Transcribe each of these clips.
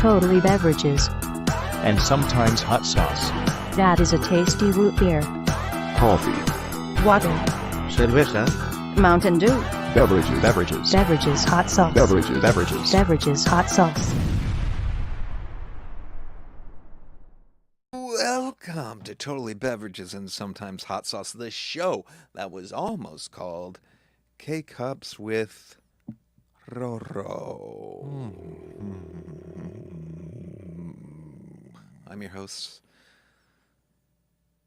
Totally Beverages. And sometimes hot sauce. That is a tasty root beer. Coffee. Water. Cerveza. Mountain Dew. Beverages. Beverages hot sauce. Beverages hot sauce. Welcome to Totally Beverages and Sometimes Hot Sauce, the show that was almost called K-Cups with RoRo. I'm your host,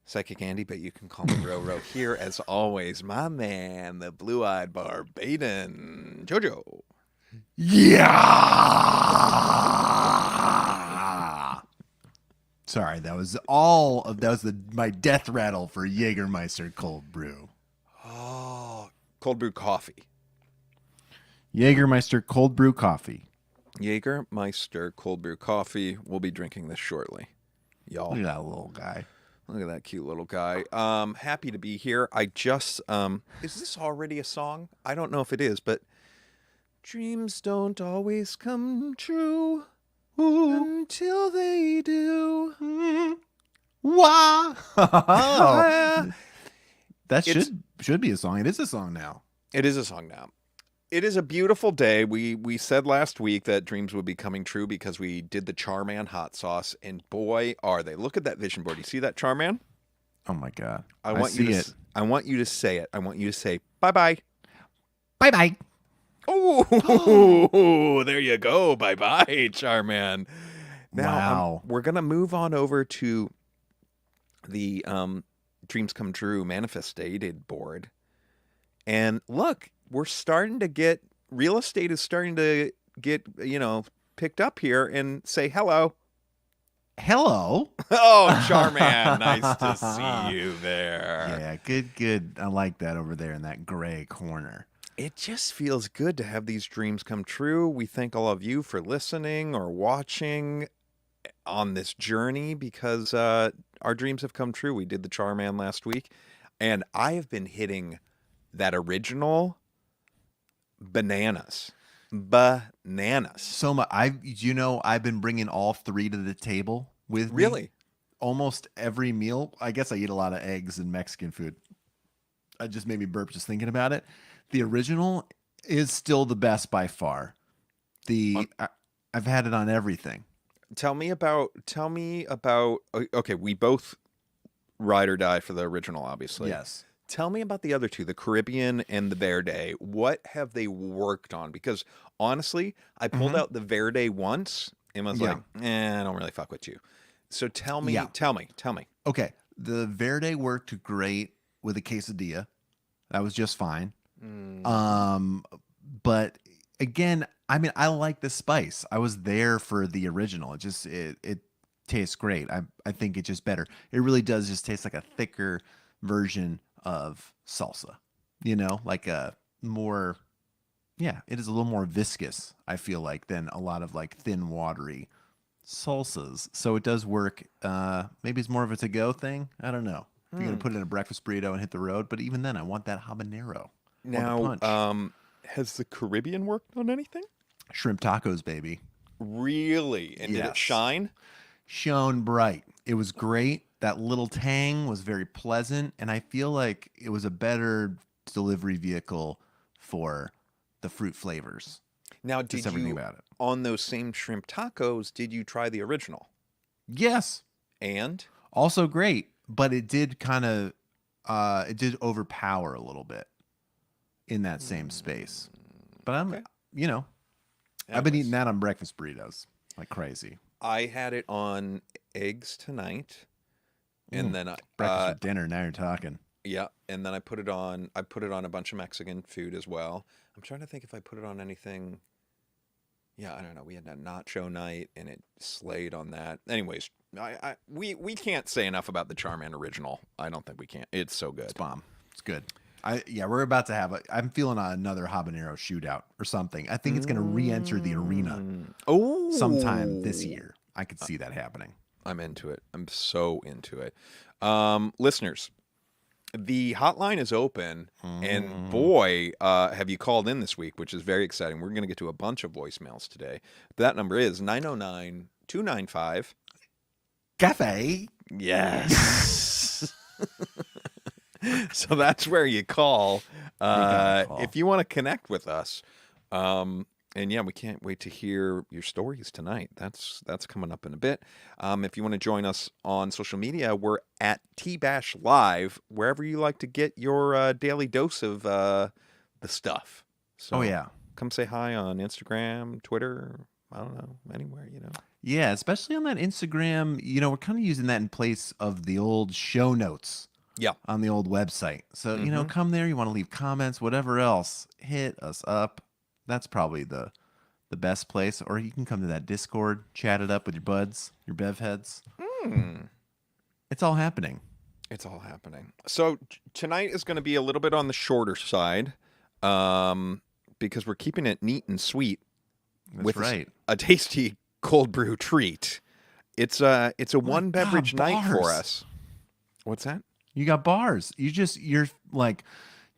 Psychic Andy, but you can call me RoRo. Here, as always, my man, the blue-eyed Barbadian, JoJo. Yeah. Sorry, that was my death rattle for Jägermeister Cold Brew. Oh, cold brew coffee. Jägermeister Cold Brew Coffee. Jägermeister Cold Brew Coffee. We'll be drinking this shortly, y'all. Look at that little guy. Look at that cute little guy. Happy to be here. I just is this already a song? I don't know if it is, but dreams don't always come true until they do. Wow. That It's- should be a song. It is a song now. It is a song now. It is a beautiful day. We said last week that dreams would be coming true because we did the Charman hot sauce, and boy, are they. Look at that vision board. You see that, Charman? Oh my god. I want you to say it. I want you to say bye-bye. Bye-bye. Oh, there you go. Bye-bye, Charman. Now, Wow. we're going to move on over to the Dreams Come True manifested board. And look, we're starting to get, real estate is starting to get, picked up here and say hello. Hello. Oh, Charman, nice to see you there. Yeah, good. I like that over there in that gray corner. It just feels good to have these dreams come true. We thank all of you for listening or watching on this journey because our dreams have come true. We did the Charman last week, and I have been hitting that original bananas. So much. I've been bringing all three to the table with me. Really? Almost every meal. I guess I eat a lot of eggs and Mexican food. I just made me burp just thinking about it. The original is still the best by far. I've had it on everything. Tell me about. Okay, we both ride or die for the original, obviously. Yes. Tell me about the other two, the Caribbean and the Verde. What have they worked on? Because honestly, I pulled out the Verde once and was like, I don't really fuck with you. So tell me. Okay. The Verde worked great with a quesadilla. That was just fine. But again, I mean, I like the spice. I was there for the original. It tastes great. I think it's just better. It really does just taste like a thicker version of salsa, like a more, it is a little more viscous, I feel like, than a lot of like thin, watery salsas. So it does work. Maybe it's more of a to-go thing. I don't know. If you're going to put it in a breakfast burrito and hit the road. But even then, I want that habanero. Now, has the Caribbean worked on anything? Shrimp tacos, baby. Really? And did it Yes. shine? Shone bright. It was great. That little tang was very pleasant, and I feel like it was a better delivery vehicle for the fruit flavors. Now, Just everything about it. On those same shrimp tacos, did you try the original? Yes. And? Also great, but it did it did overpower a little bit in that same space. But I've been eating that on breakfast burritos like crazy. I had it on eggs tonight. And then breakfast for dinner. Now you're talking. Yeah, and then I put it on a bunch of Mexican food as well. I'm trying to think if I put it on anything. Yeah, I don't know. We had a nacho night, and it slayed on that. Anyways, we can't say enough about the Charman original. I don't think we can. It's so good. It's bomb. It's good. We're about to have I'm feeling another habanero shootout or something. I think it's going to re-enter the arena. Sometime this year. I could see that happening. I'm into it. I'm so into it. Listeners, The hotline is open, and boy, have you called in this week, which is very exciting. We're going to get to a bunch of voicemails today. That number is 909-295. Cafe. Yes. So that's where you call if you want to connect with us. And yeah, we can't wait to hear your stories tonight. That's coming up in a bit. If you want to join us on social media, we're at TBASH Live, wherever you like to get your daily dose of the stuff. So come say hi on Instagram, Twitter, I don't know, anywhere, Yeah, especially on that Instagram, we're kind of using that in place of the old show notes. Yeah. On the old website. So, come there, you want to leave comments, whatever else, hit us up. That's probably the best place. Or you can come to that Discord, chat it up with your buds, your bev heads. It's all happening. It's all happening. So tonight is going to be a little bit on the shorter side because we're keeping it neat and sweet. That's right. A tasty cold brew treat. It's a one beverage night for us. What's that? You got bars. You're like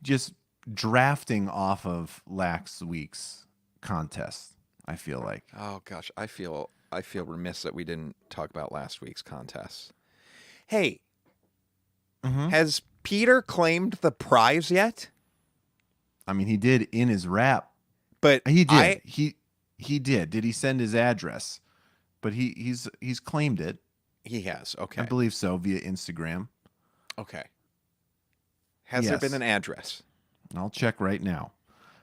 just drafting off of last week's contest, I feel like. Oh gosh, I feel remiss that we didn't talk about last week's contest. Hey, has Peter claimed the prize yet? I mean, he did in his rap. But he did. He did. Did he send his address? But he's claimed it. He has. Okay. I believe so via Instagram. Okay. Has there been an address? I'll check right now,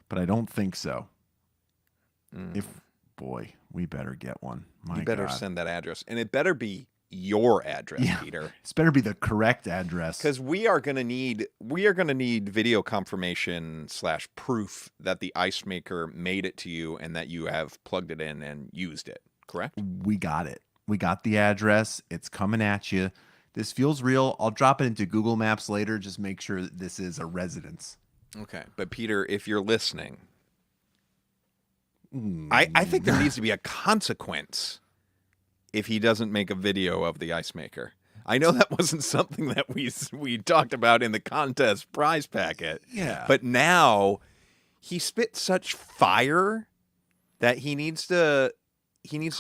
but I don't think so. We better get one. You better send that address, and it better be your address, Peter. It's better be the correct address, because we are gonna need video confirmation / proof that the ice maker made it to you and that you have plugged it in and used it. Correct? We got it. We got the address. It's coming at you. This feels real. I'll drop it into Google Maps later. Just make sure that this is a residence. Okay. But Peter, if you're listening, I think there needs to be a consequence if he doesn't make a video of the ice maker. I know that wasn't something that we talked about in the contest prize packet. Yeah. But now he spit such fire that he needs to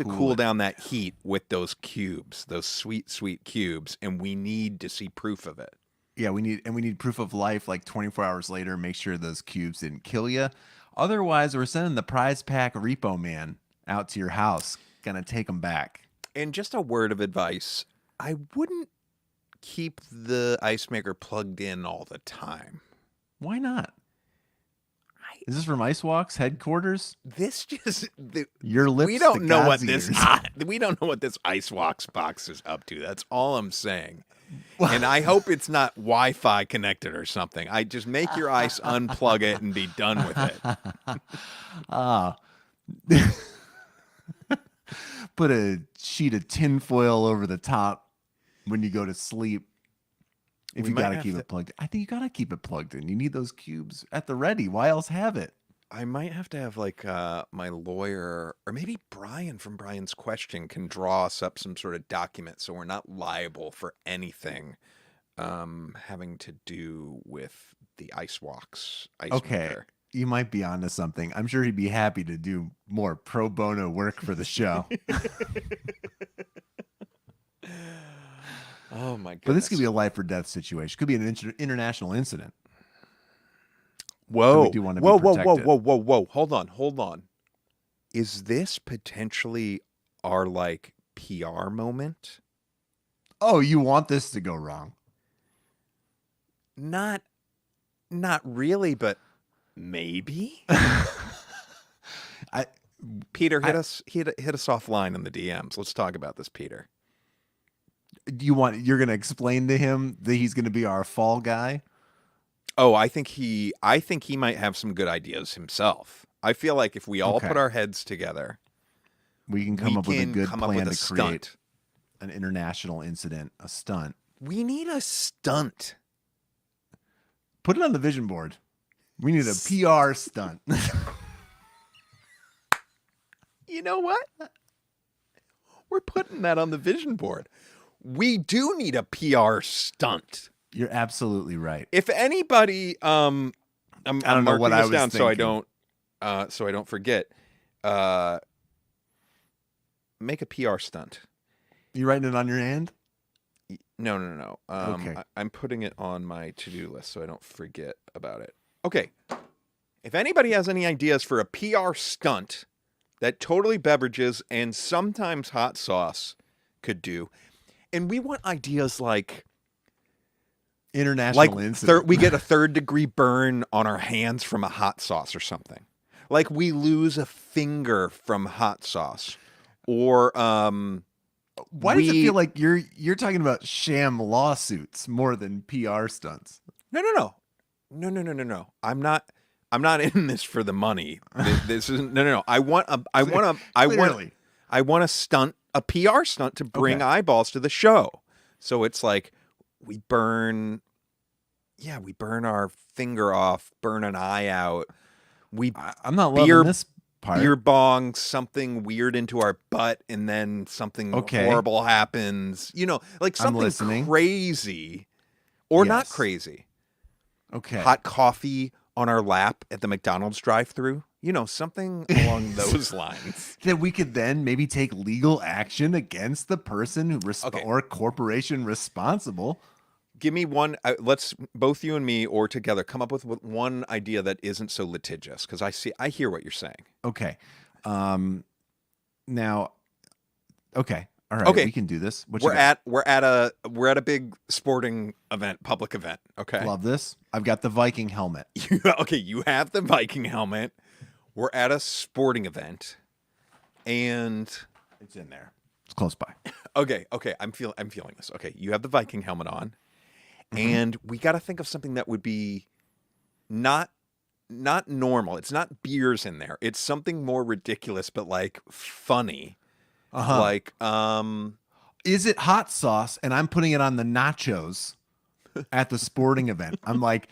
cool down that heat with those cubes, those sweet, sweet cubes, and we need to see proof of it. Yeah, we need proof of life like 24 hours later. Make sure those cubes didn't kill you. Otherwise, we're sending the prize pack repo man out to your house. Gonna take them back. And just a word of advice, I wouldn't keep the ice maker plugged in all the time. Why not? Is this from Ice Walk's headquarters? Your lips. We don't know what this. We don't know what this Ice Walk's box is up to. That's all I'm saying. And I hope it's not Wi-Fi connected or something. I just make your ice, unplug it, and be done with it. Put a sheet of tinfoil over the top when you go to sleep. If you got to keep it plugged in. I think you got to keep it plugged in. You need those cubes at the ready. Why else have it? I might have to have like my lawyer or maybe Brian from Brian's Question can draw us up some sort of document so we're not liable for anything having to do with the Ice Walks ice maker. You might be onto something. I'm sure he'd be happy to do more pro bono work for the show. Oh my goodness. But this could be a life or death situation. Could be an international incident. Whoa. So we do want to be protected. Whoa. Hold on. Is this potentially our like PR moment? Oh, you want this to go wrong? Not really, but maybe. Peter, hit us offline in the DMs. Let's talk about this, Peter. You're going to explain to him that he's going to be our fall guy? Oh, I think he might have some good ideas himself. I feel like if we all put our heads together, we can come up with a good plan to create stunt. An international incident, a stunt. We need a stunt. Put it on the vision board. We need a PR stunt. You know what? We're putting that on the vision board. We do need a PR stunt. You're absolutely right. If anybody, I'm don't know what marking I this was down thinking. so I don't forget. Make a PR stunt. You writing it on your hand? No. Okay. I'm putting it on my to-do list so I don't forget about it. Okay. If anybody has any ideas for a PR stunt that Totally Beverages and sometimes Hot Sauce could do, and we want ideas like International incident. we get a 3rd-degree burn on our hands from a hot sauce or something. Like we lose a finger from hot sauce, or Why does it feel like you're talking about sham lawsuits more than PR stunts? No. I'm not in this for the money. This isn't. No. I want a stunt, a PR stunt to bring eyeballs to the show. So it's like we burn our finger off, burn an eye out. I'm not loving this part. Beer bong something weird into our butt, and then something horrible happens. Like something crazy or not crazy. Okay. Hot coffee on our lap at the McDonald's drive-thru. Something along those lines. That we could then maybe take legal action against the person who or corporation responsible. Give me one. Let's both you and me or together come up with one idea that isn't so litigious, because I hear what you're saying. Okay. Now. Okay. All right. Okay. We can do this. We're at a big sporting event, public event. Okay. Love this. I've got the Viking helmet. You have the Viking helmet. We're at a sporting event, and it's in there. It's close by. Okay. I'm feeling this. Okay. You have the Viking helmet on. And we got to think of something that would be not normal. It's not beers in there. It's something more ridiculous, but like funny. Like, is it hot sauce? And I'm putting it on the nachos at the sporting event. I'm like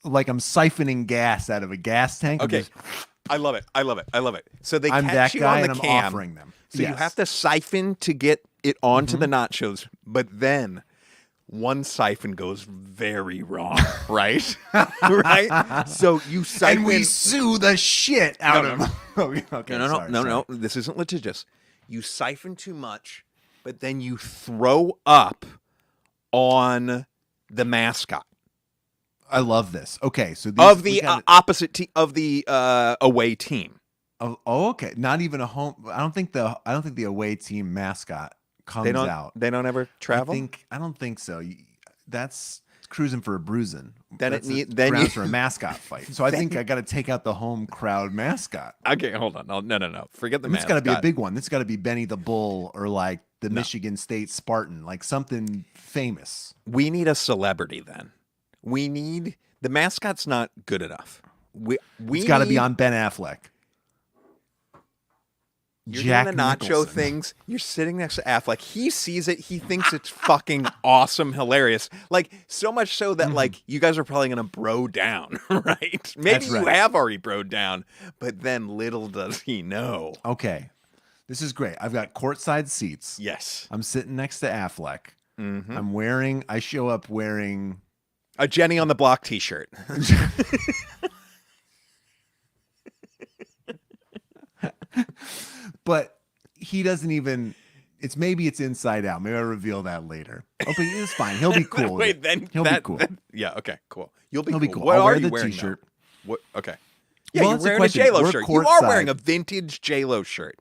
I'm siphoning gas out of a gas tank. Okay. I love it. So I'm catch that you guy on the and I'm cam. offering them. So you have to siphon to get it onto the nachos, but then one siphon goes very wrong, right? Right? So you siphon. And we sue the shit out of them. Okay, No. This isn't litigious. You siphon too much, but then you throw up on the mascot. I love this. Okay, so of the opposite team of the away team. Oh, okay. Not even a home. I don't think the away team mascot comes out. They don't ever travel. I don't think so. That's cruising for a bruising. Then grounds for a mascot fight. So I think I got to take out the home crowd mascot. Okay, hold on. No. Forget the mascot. It's got to be a big one. It's got to be Benny the Bull or like the Michigan State Spartan, like something famous. We need a celebrity then. The mascot's not good enough. It's got to be on Ben Affleck. You're Jack doing the nacho Nicholson. things. You're sitting next to Affleck. He sees it. He thinks it's fucking awesome, hilarious. Like, so much so that, like, you guys are probably going to bro down, right? Maybe you have already broed down, but then little does he know. Okay. This is great. I've got courtside seats. Yes. I'm sitting next to Affleck. I show up wearing a Jenny on the Block t-shirt. But he doesn't even. Maybe it's inside out. Maybe I'll reveal that later. Oh, but it's fine. He'll be cool. Wait, then he'll be cool. Yeah. Okay. Cool. He'll be cool. I'll wear you the wearing t-shirt. now? What? Okay. Yeah, Well, you're that's the wearing a question. J-Lo We're shirt. You are wearing courtside. a vintage J-Lo shirt.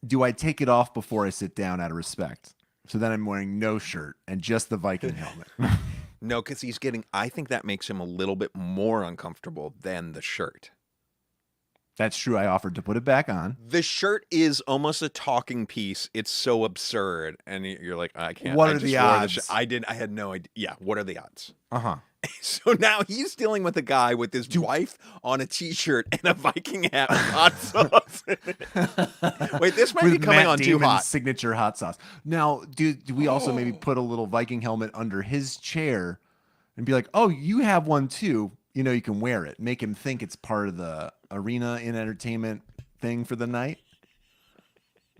Do I take it off before I sit down out of respect? So then I'm wearing no shirt and just the Viking helmet. No, because I think that makes him a little bit more uncomfortable than the shirt. That's true. I offered to put it back on. The shirt is almost a talking piece. It's so absurd. And you're like, I can't. What I are just the wore odds? I had no idea. Yeah, what are the odds? Uh-huh. So now he's dealing with a guy with his wife on a t-shirt and a Viking hat with hot sauce. Wait, this might be coming Matt on too Damon's hot. signature hot sauce. Now, do we also maybe put a little Viking helmet under his chair and be like, oh, you have one too. You know, you can wear it. Make him think it's part of the arena in entertainment thing for the night.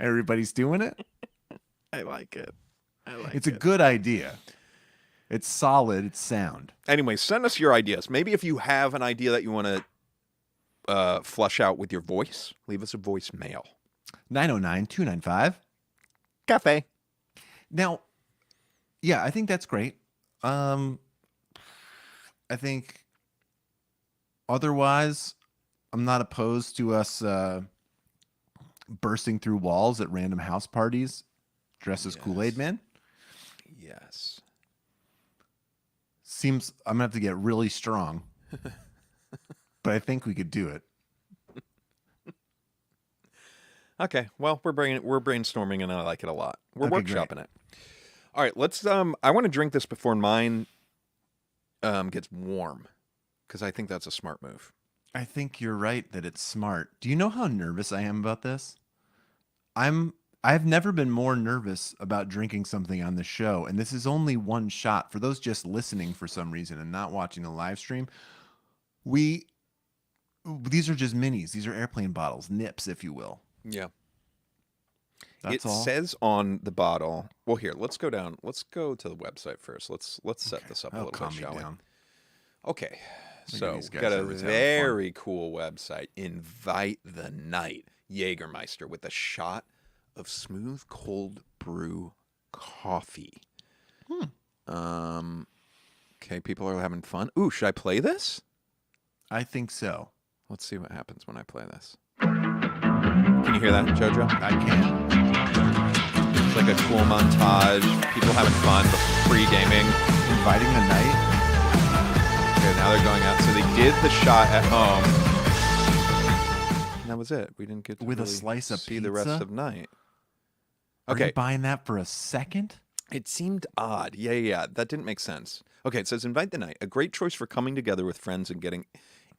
Everybody's doing it. I like it. It's a good idea. It's solid. It's sound. Anyway, send us your ideas. Maybe if you have an idea that you want to flush out with your voice, leave us a voicemail. 909-295. Cafe. Now, yeah, I think that's great. I think otherwise, I'm not opposed to us bursting through walls at random house parties dressed as Kool-Aid Man. Yes. Seems I'm going to have to get really strong, but I think we could do it. Okay, well, we're brainstorming, and I like it a lot. We're Okay, workshopping great. it. All right, let's. I want to drink this before mine gets warm, because I think that's a smart move. I think you're right that it's smart. Do you know how nervous I am about this? I've never been more nervous about drinking something on the show, and this is only one shot. For those just listening for some reason and not watching the live stream, these are just minis. These are airplane bottles, nips, if you will. Yeah. That's it all. says on the bottle. Well, here, let's go down. Let's go to the website first. Let's set this up a little calm bit, me shall we? down. Okay. Look at So these we've guys got a always having very cool website. Invite the Night. Jägermeister with a shot of smooth cold brew coffee. Okay, people are having fun. Ooh, should I play this? I think so. Let's see what happens when I play this. Can you hear that, JoJo? I can. It's like a cool montage. People having fun, pre-gaming. Inviting the night. Okay, now they're going out. So they did the shot at home. And that was it. We didn't get to With a really slice of see the rest pizza? of night. Are Okay. you buying that for a second? It seemed odd. Yeah. That didn't make sense. Okay, it says invite the night. A great choice for coming together with friends and getting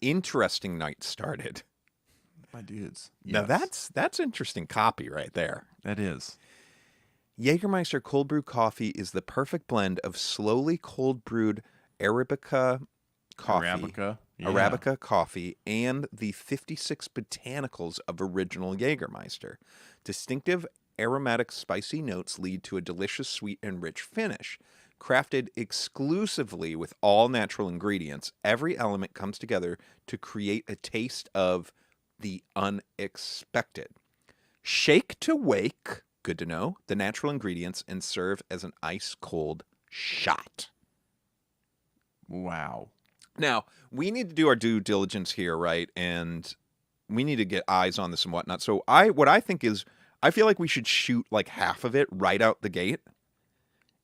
interesting night started. My dudes. Now Yes. that's interesting copy right there. That is. Jägermeister Cold Brew Coffee is the perfect blend of slowly cold brewed Arabica coffee. Arabica. Yeah. Arabica coffee and the 56 botanicals of original Jägermeister. Distinctive aromatic spicy notes lead to a delicious sweet and rich finish. Crafted exclusively with all natural ingredients, every element comes together to create a taste of the unexpected. Shake to wake, good to know, the natural ingredients and serve as an ice-cold shot. Wow. Now, we need to do our due diligence here, right? And we need to get eyes on this and whatnot. So what I think is, I feel like we should shoot like half of it right out the gate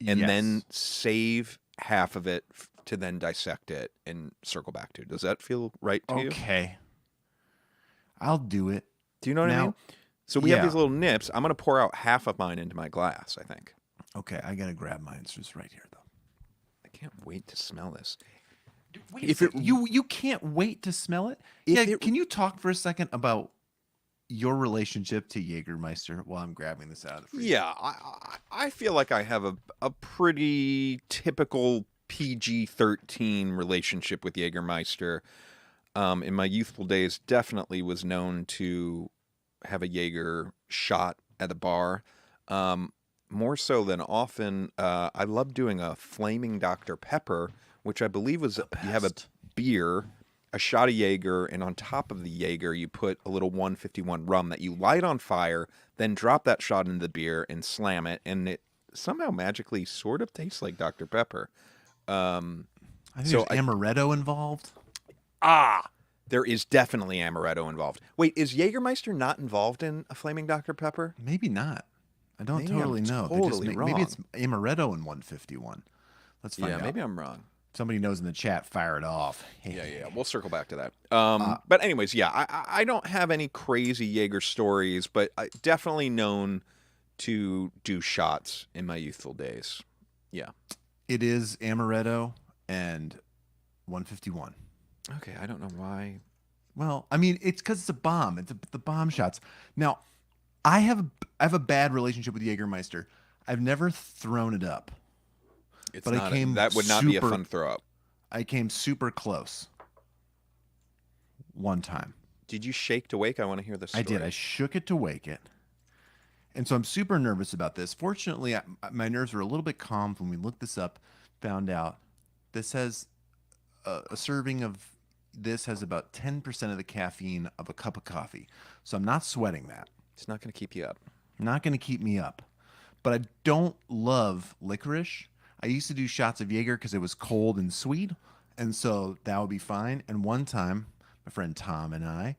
and then save half of it to then dissect it and circle back to. Does that feel right to you? Okay. I'll do it. Do you know what I Now- mean? So we have yeah. these little nips. I'm going to pour out half of mine into my glass, I think. Okay, I gotta grab mine. It's just right here, though. I can't wait to smell this. If you can't wait to smell it. If Yeah, it- can you talk for a second about your relationship to Jägermeister while I'm grabbing this out of the freezer? Yeah, I feel like I have a pretty typical PG-13 relationship with Jägermeister. In my youthful days, definitely was known to have a Jaeger shot at a bar. More so than often, I love doing a flaming Dr. Pepper, which I believe was you have a beer, a shot of Jaeger, and on top of the Jaeger, you put a little 151 rum that you light on fire, then drop that shot into the beer and slam it, and it somehow magically sort of tastes like Dr. Pepper. I think So there's amaretto involved. There is definitely amaretto involved. Wait, is Jägermeister not involved in a flaming Dr. Pepper? Maybe not. I don't Maybe I'm totally know. They just totally maybe it's wrong. amaretto in 151. Let's find out. Maybe I'm wrong. Somebody knows in the chat. Fire it off. Yeah. We'll circle back to that. But anyways, yeah, I don't have any crazy Jaeger stories, but I definitely known to do shots in my youthful days. Yeah. It is amaretto and 151. Okay, I don't know why. Well, I mean, it's because it's a bomb. It's the bomb shots. Now, I have a bad relationship with Jägermeister. I've never thrown it up. It's But I not came that would not be a super- fun throw up. I came super close one time. Did you shake to wake? I want to hear this story. I did. I shook it to wake it. And so I'm super nervous about this. Fortunately, my nerves were a little bit calmed when we looked this up, found out this has a serving of this has about 10% of the caffeine of a cup of coffee. So I'm not sweating that. It's not going to keep you up. Not going to keep me up. But I don't love licorice. I used to do shots of Jaeger because it was cold and sweet. And so that would be fine. And one time, my friend Tom and I,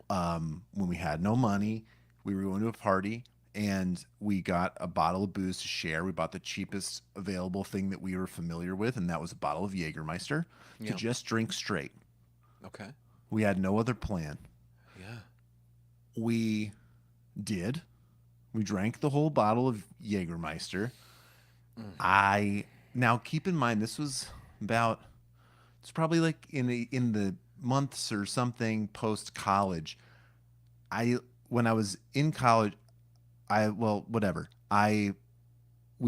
when we had no money, we were going to a party and we got a bottle of booze to share. We bought the cheapest available thing that we were familiar with, and that was a bottle of Jägermeister to just drink straight. Okay. We had no other plan. Yeah. We did. We drank the whole bottle of Jägermeister. Now keep in mind this was about it's probably like in the months or something post college. When I was in college, we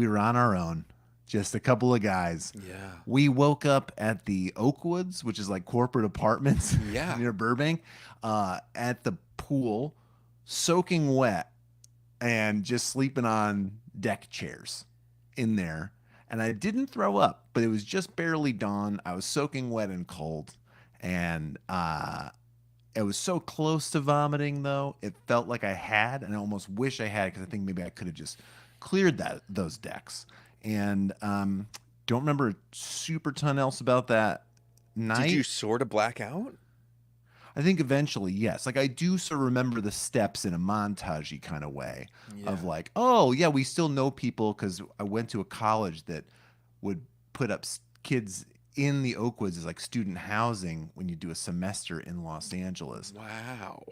were on our own, just a couple of guys. Yeah. We woke up at the Oakwoods, which is like corporate apartments near Burbank, at the pool, soaking wet and just sleeping on deck chairs in there. And I didn't throw up, but it was just barely dawn. I was soaking wet and cold. And it was so close to vomiting, though. It felt like I had, and I almost wish I had, because I think maybe I could have just cleared those decks. And don't remember a super ton else about that night. Did you sort of black out? I think eventually, yes. Like I do sort of remember the steps in a montage-y kind of way of like, oh yeah, we still know people because I went to a college that would put up kids in the Oakwoods as like student housing when you do a semester in Los Angeles. Wow.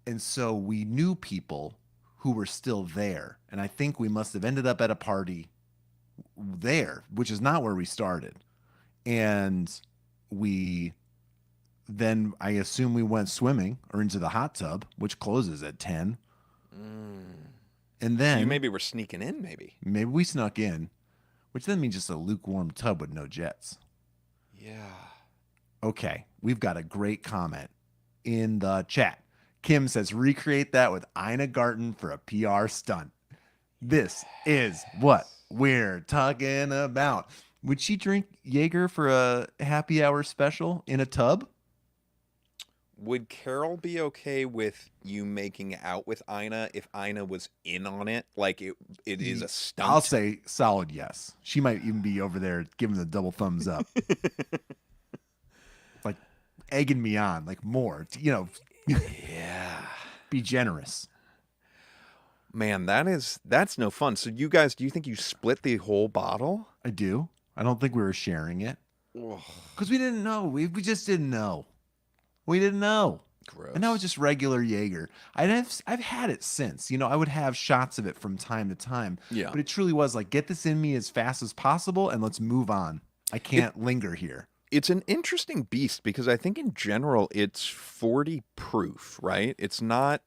And so we knew people who were still there. And I think we must have ended up at a party there, which is not where we started. And then I assume we went swimming or into the hot tub, which closes at 10. And then You maybe were sneaking in, maybe. Maybe we snuck in, which then means just a lukewarm tub with no jets. Yeah. Okay, we've got a great comment in the chat. Kim says, recreate that with Ina Garten for a PR stunt. This is what we're talking about. Would she drink Jaeger for a happy hour special in a tub? Would Carol be okay with you making out with Ina if Ina was in on it? Like it is a stunt? I'll say solid yes. She might even be over there giving the double thumbs up. Like egging me on, like more, Yeah. Be generous. Man, that's no fun. So you guys, do you think you split the whole bottle? I do. I don't think we were sharing it. Because we didn't know. We just didn't know. We didn't know. Gross. And that was just regular Jaeger. I've had it since. I would have shots of it from time to time. Yeah. But it truly was like, get this in me as fast as possible and let's move on. I can't linger here. It's an interesting beast because I think in general it's 40 proof, right? It's not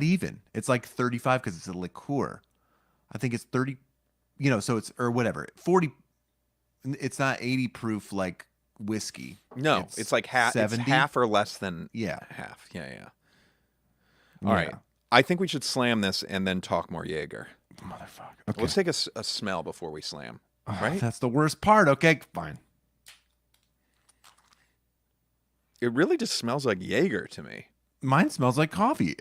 even. It's like 35 because it's a liqueur. I think it's 30, so it's, or whatever. 40, it's not 80 proof like whiskey. No, it's like half. 70? It's half or less than half. Yeah. All right. I think we should slam this and then talk more Jaeger. Motherfucker. Okay. Let's take a smell before we slam. Right? That's the worst part. Okay, fine. It really just smells like Jaeger to me. Mine smells like coffee.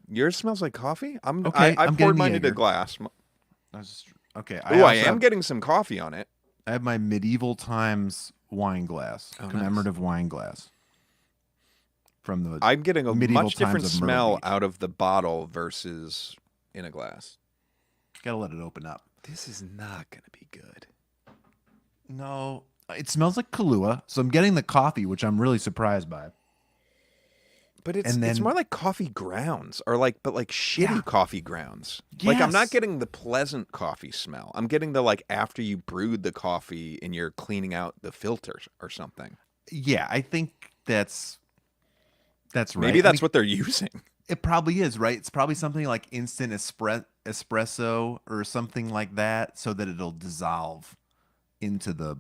Yours smells like coffee? Okay, I I'm poured getting mine Jaeger. into a glass. Okay. I am getting some coffee on it. I have my medieval times wine glass, commemorative wine glass. From the I'm getting a much different smell Beach. Out of the bottle versus in a glass. Gotta let it open up. This is not going to be good. No, it smells like Kahlua, so I'm getting the coffee, which I'm really surprised by. But it's more like coffee grounds, but shitty coffee grounds. Yes. Like I'm not getting the pleasant coffee smell. I'm getting the like after you brewed the coffee and you're cleaning out the filters or something. Yeah, I think that's right. Maybe that's what they're using. It probably is, right? It's probably something like instant espresso or something like that, so that it'll dissolve into the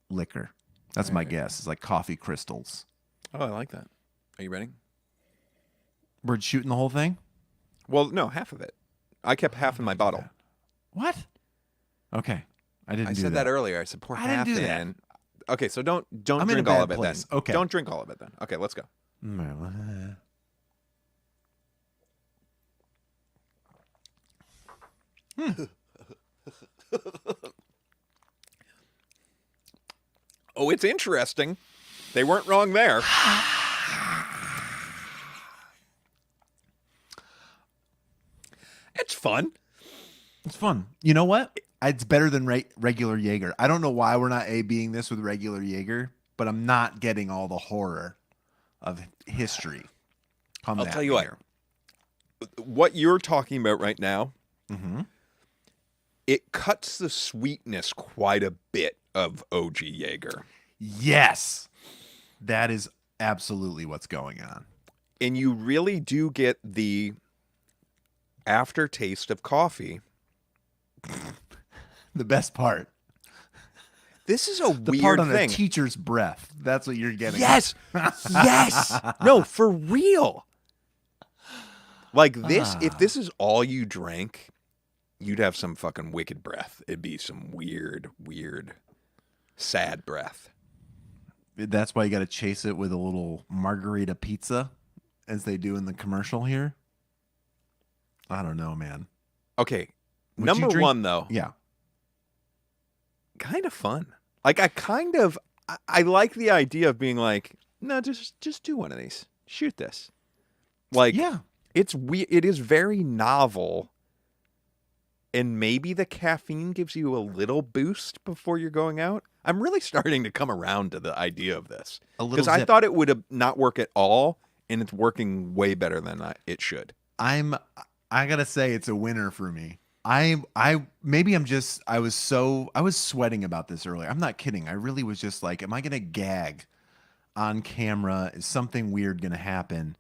liquor. That's my guess. It's like coffee crystals. Oh, I like that. Are you ready? We're shooting the whole thing? Well, no, half of it. I kept half in my bottle. What? Okay. I didn't I do said that earlier. I said pour I didn't half do that. in. Okay, so don't I'm in a drink all bad of it place. then. Okay. Don't drink all of it then. Okay, let's go. Oh, it's interesting. They weren't wrong there. It's fun. It's fun. You know what? It's better than regular Jaeger. I don't know why we're not A-Bing this with regular Jaeger, but I'm not getting all the horror of history. I'll tell you what you're talking about right now, it cuts the sweetness quite a bit of OG Jaeger. Yes. That is absolutely what's going on. And you really do get the aftertaste of coffee. The best part. This is a The weird part on thing. a teacher's breath. That's what you're getting. Yes. Yes. No, for real. Like this, if this is all you drank, you'd have some fucking wicked breath. It'd be some weird, sad breath. That's why you got to chase it with a little margarita pizza, as they do in the commercial here. I don't know, man. Okay. Would Number you drink- one, though. Yeah. Kind of fun. Like, I like the idea of being like, no, just do one of these. Shoot this. Like, Yeah. it's it is very novel. And maybe the caffeine gives you a little boost before you're going out. I'm really starting to come around to the idea of this. A little Because I zip. thought it would not work at all, and it's working way better than it should. I gotta say it's a winner for me. I was sweating about this earlier. I'm not kidding. I really was just like, am I gonna gag on camera? Is something weird gonna happen?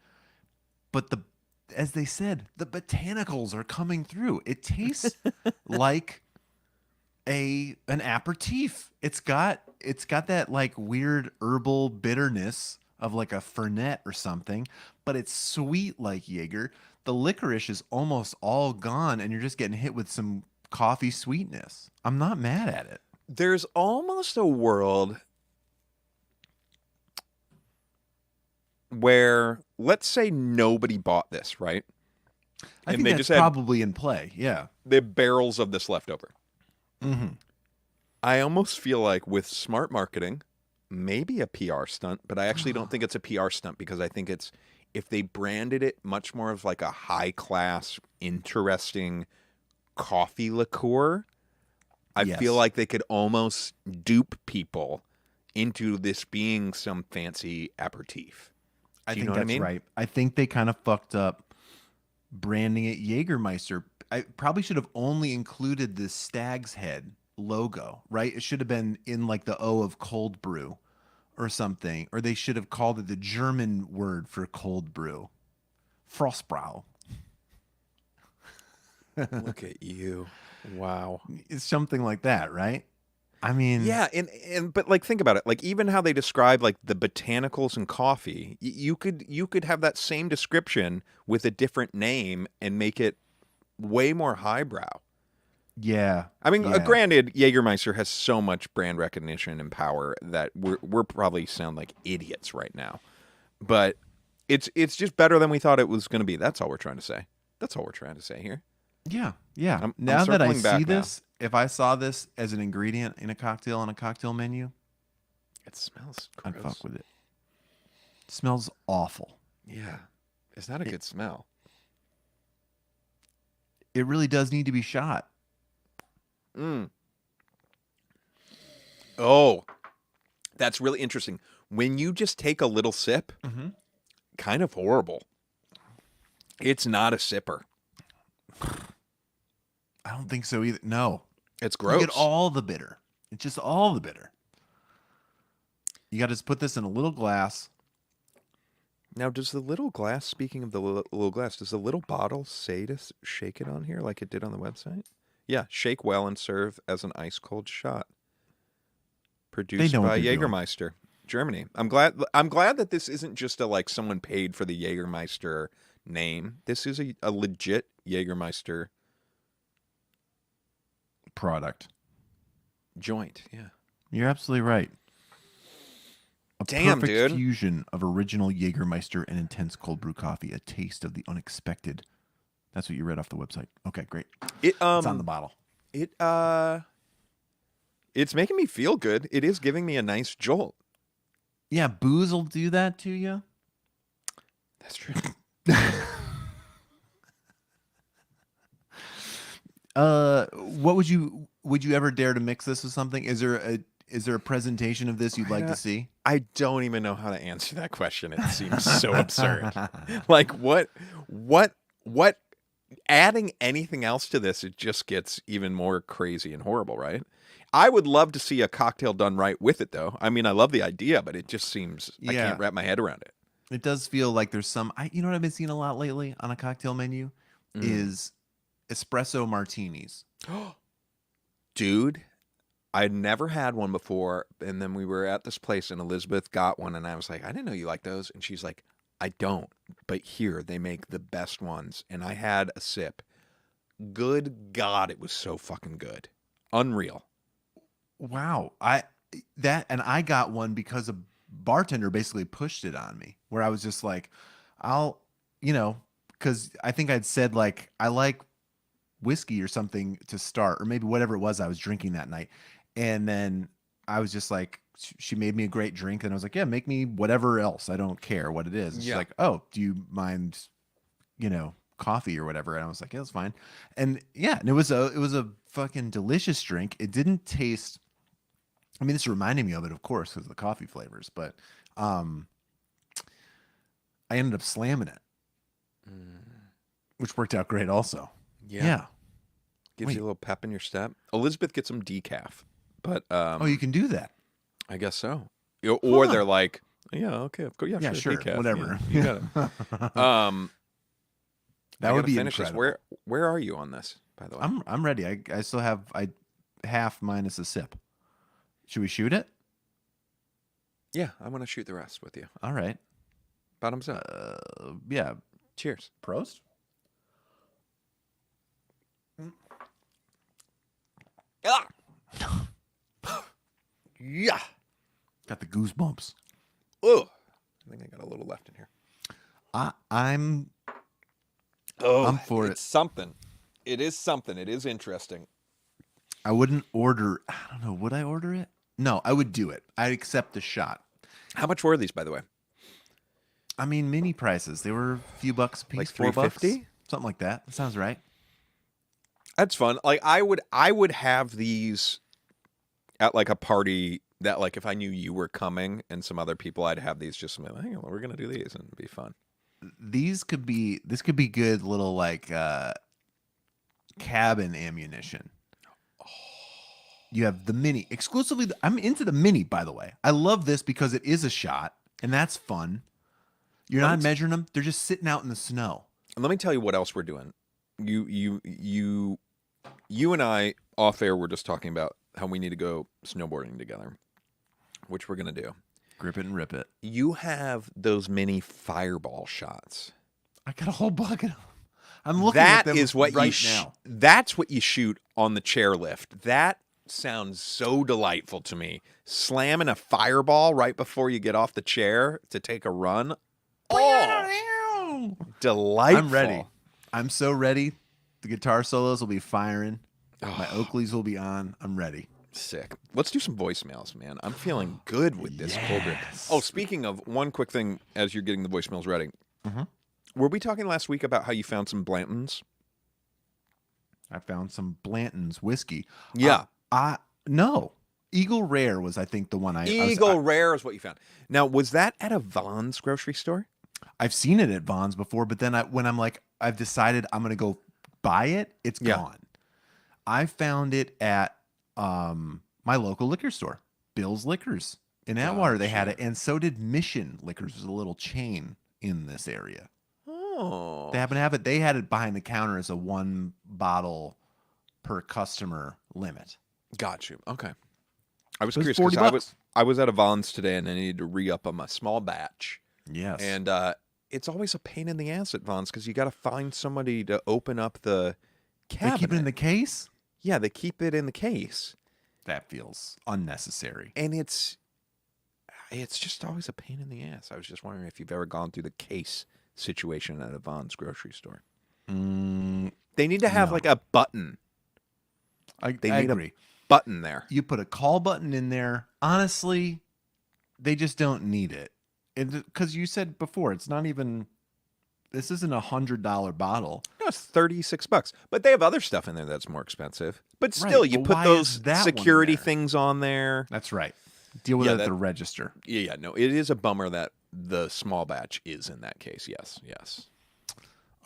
But as they said, the botanicals are coming through. It tastes like an aperitif. It's got that like weird herbal bitterness of like a Fernet or something, but it's sweet like Jaeger. The licorice is almost all gone, and you're just getting hit with some coffee sweetness. I'm not mad at it. There's almost a world where, let's say nobody bought this, right? I think they that's just had probably in play. Yeah. the barrels of this left over. Mm-hmm. I almost feel like with smart marketing, maybe a PR stunt, but I actually don't think it's a PR stunt because I think it's, if they branded it much more of like a high class, interesting coffee liqueur, I feel like they could almost dupe people into this being some fancy aperitif. I Do you think know what I that's mean? right. I think they kind of fucked up branding it Jägermeister. I probably should have only included the Stag's Head logo, right? It should have been in like the O of cold brew or something, or they should have called it the German word for cold brew, Frostbrau. Look at you. Wow. It's something like that, right? I mean, Yeah, and but like think about it. Like even how they describe like the botanicals and coffee, you could have that same description with a different name and make it way more highbrow. yeah. I mean, yeah. granted, Jägermeister has so much brand recognition and power that we're probably sound like idiots right now. But it's just better than we thought it was going to be. That's all we're trying to say. That's all we're trying to say here. Yeah, yeah. I'm Now that I circling back see now. this, if I saw this as an ingredient in a cocktail on a cocktail menu, It smells I'd gross. fuck with it. It smells awful. Yeah. It's not a good smell. It really does need to be shot. Oh, that's really interesting. When you just take a little sip, kind of horrible. It's not a sipper. I don't think so either. No. It's gross. You get all the bitter. It's just all the bitter. You got to just put this in a little glass. Now, does the little glass, speaking of the little glass, does the little bottle say to shake it on here like it did on the website? Yeah, shake well and serve as an ice-cold shot. Produced know what by they're doing. Jägermeister, Germany. I'm glad that this isn't just a like someone paid for the Jägermeister name. This is a legit Jägermeister product. Joint, yeah. You're absolutely right. A Damn, perfect dude. fusion of original Jägermeister and intense cold brew coffee. A taste of the unexpected. That's what you read off the website. Okay, great. It It's on the bottle. It's making me feel good. It is giving me a nice jolt. Yeah, booze will do that to you. That's true. What would you ever dare to mix this with something? Is there a presentation of this you'd like to see? I don't even know how to answer that question. It seems so absurd. Like what adding anything else to this, it just gets even more crazy and horrible, right? I would love to see a cocktail done right with it though. I mean, I love the idea, but it just seems I Yeah. can't wrap my head around it. It does feel like there's some. You know what I've been seeing a lot lately on a cocktail menu is espresso martinis. Dude, I'd never had one before, and then we were at this place and Elizabeth got one and I was like, I didn't know you like those. And she's like, I don't, but here they make the best ones. And I had a sip. Good God, it was so fucking good. Unreal. Wow. I got one because a bartender basically pushed it on me, where I was just like, because I think I'd said like I like whiskey or something to start, or maybe whatever it was I was drinking that night. And then I was just like, she made me a great drink, and I was like, yeah, make me whatever else. I don't care what it is. And she's like, oh, do you mind, coffee or whatever? And I was like, yeah, that's fine. And yeah, and it was a fucking delicious drink. It didn't taste. I mean, this reminded me of it, of course, because of the coffee flavors. But I ended up slamming it, which worked out great also. Yeah. Gives you a little pep in your step. Elizabeth gets some decaf, but you can do that. I guess so. Or they're like, yeah, okay, of course, Yeah, sure, decaf, whatever. Yeah, you got it. That would be finish incredible. this. Where are you on this? By the way, I'm ready. I still have half minus a sip. Should we shoot it? yeah, I want to shoot the rest with you. All right. Bottoms up. Yeah. Cheers. Prost. Yeah. Got the goosebumps. Oh, I think I got a little left in here. I'm for it. It's something. It is something. It is interesting. I wouldn't order. I don't know. Would I order it? No, I would do it. I'd accept the shot. How much were these, by the way? I mean, mini prices. They were a few bucks a piece. Like $4, $3.50? something like that. That sounds right. That's fun. Like I would have these at like a party that like if I knew you were coming and some other people, I'd have these just like, hey, we're gonna do these and it'd be fun. This could be good little like cabin ammunition. You have the mini exclusively. I'm into the mini, by the way. I love this because it is a shot, and that's fun. You're not measuring them; they're just sitting out in the snow. And let me tell you what else we're doing. You and I off air were just talking about how we need to go snowboarding together, which we're gonna do. Grip it and rip it. You have those mini fireball shots. I got a whole bucket of them. I'm looking at them right now. That's what you shoot on the chairlift. That sounds so delightful to me. Slamming a fireball right before you get off the chair to take a run. Oh, delightful. I'm ready. I'm so ready. The guitar solos will be firing. My Oakleys will be on. I'm ready. Sick. Let's do some voicemails, man. I'm feeling good with this cold brew. Oh, speaking of, one quick thing as you're getting the voicemails ready. Were we talking last week about how you found some Blanton's? I found some Blanton's whiskey. Yeah. No. Eagle Rare was, I think, the one Rare is what you found. Now, was that at a Vaughn's grocery store? I've seen it at Vaughn's before, but then when I'm like, I've decided I'm going to go buy it, it's gone. I found it at my local liquor store, Bill's Liquors in Atwater. They had it, and so did Mission Liquors. There's a little chain in this area. Oh. They happen to have it. They had it behind the counter as a 1 bottle per customer limit. Got you. Okay. I was So it's curious because $40. I was at a Vaughn's today and I needed to re-up on my small batch. Yes. And it's always a pain in the ass at Vaughn's because you got to find somebody to open up the cabinet. They keep it in the case? Yeah, they keep it in the case. That feels unnecessary. And it's just always a pain in the ass. I was just wondering if you've ever gone through the case situation at a Vons grocery store. They need to have No. like a button. I need agree. a button there. You put a call button in there. Honestly, they just don't need it. Because you said before, it's not even. This isn't $100 bottle. No, it's $36. But they have other stuff in there that's more expensive. But still, Right, you but put why those is that one in security there? things on there. That's right. Deal with Yeah, it at the register. Yeah, no, it is a bummer that the small batch is in that case. Yes.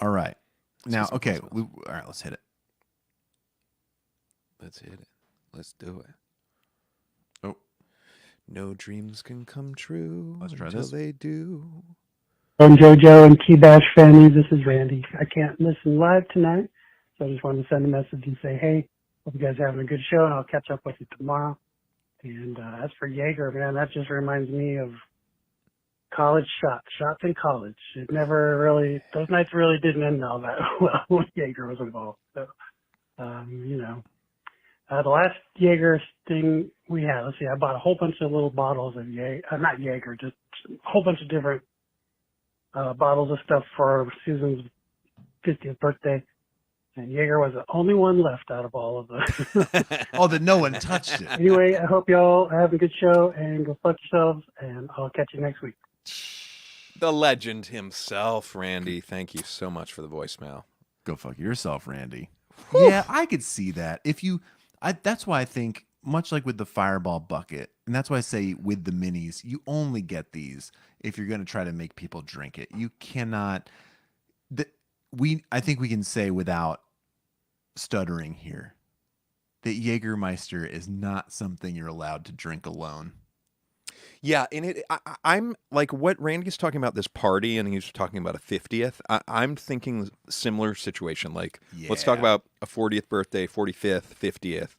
All right. Now, some okay. voicemails. All right, let's hit it. Let's hit it. Let's do it. Oh. No dreams can come true Let's try until this. they do. From JoJo and TBASH family, this is Randy. I can't listen live tonight, so I just wanted to send a message and say, hey, hope you guys are having a good show, and I'll catch up with you tomorrow. And as for Jaeger, man, that just reminds me of college shots in college. It never really, those nights really didn't end all that well when Jaeger was involved. So, the last Jaeger thing we had, let's see, I bought a whole bunch of little bottles of not Jaeger, just a whole bunch of different bottles of stuff for Susan's 50th birthday. And Jaeger was the only one left out of all of them. Oh, that no one touched it. Anyway, I hope y'all have a good show and go fuck yourselves, and I'll catch you next week. The legend himself, Randy. Thank you so much for the voicemail. Go fuck yourself, Randy. Whew. Yeah, I could see that. That's why I think, much like with the Fireball bucket, and that's why I say with the minis, you only get these if you're going to try to make people drink it. You cannot. I think we can say without stuttering here that Jägermeister is not something you're allowed to drink alone. Yeah, and I'm like what Randy's talking about this party, and he's talking about a 50th. I'm thinking similar situation. Like, let's talk about a 40th birthday, 45th, 50th.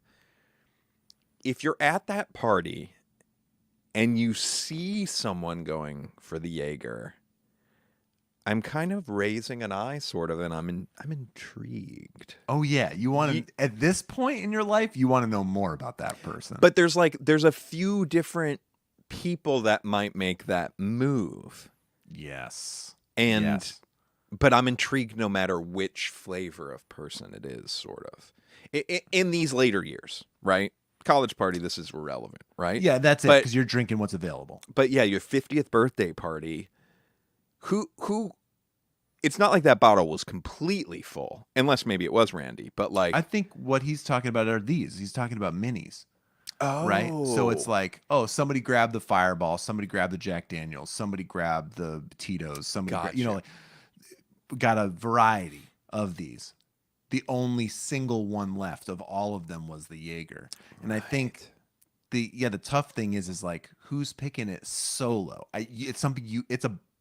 If you're at that party and you see someone going for the Jaeger, I'm kind of raising an eye, sort of, and I'm intrigued. Oh yeah, you want to at this point in your life, you want to know more about that person. But there's a few different people that might make that move. Yes. But I'm intrigued no matter which flavor of person it is, sort of. In these later years, right? College party, this is irrelevant, right? Yeah, that's it, because you're drinking what's available. But yeah, your 50th birthday party. Who it's not like that bottle was completely full, unless maybe it was Randy, but like I think what he's talking about are these. He's talking about minis. Oh. Right? So it's like, oh, somebody grabbed the Fireball, somebody grabbed the Jack Daniels, somebody grabbed the Tito's, somebody got a variety of these. The only single one left of all of them was the Jaeger. And I think the tough thing is like who's picking it solo. It's something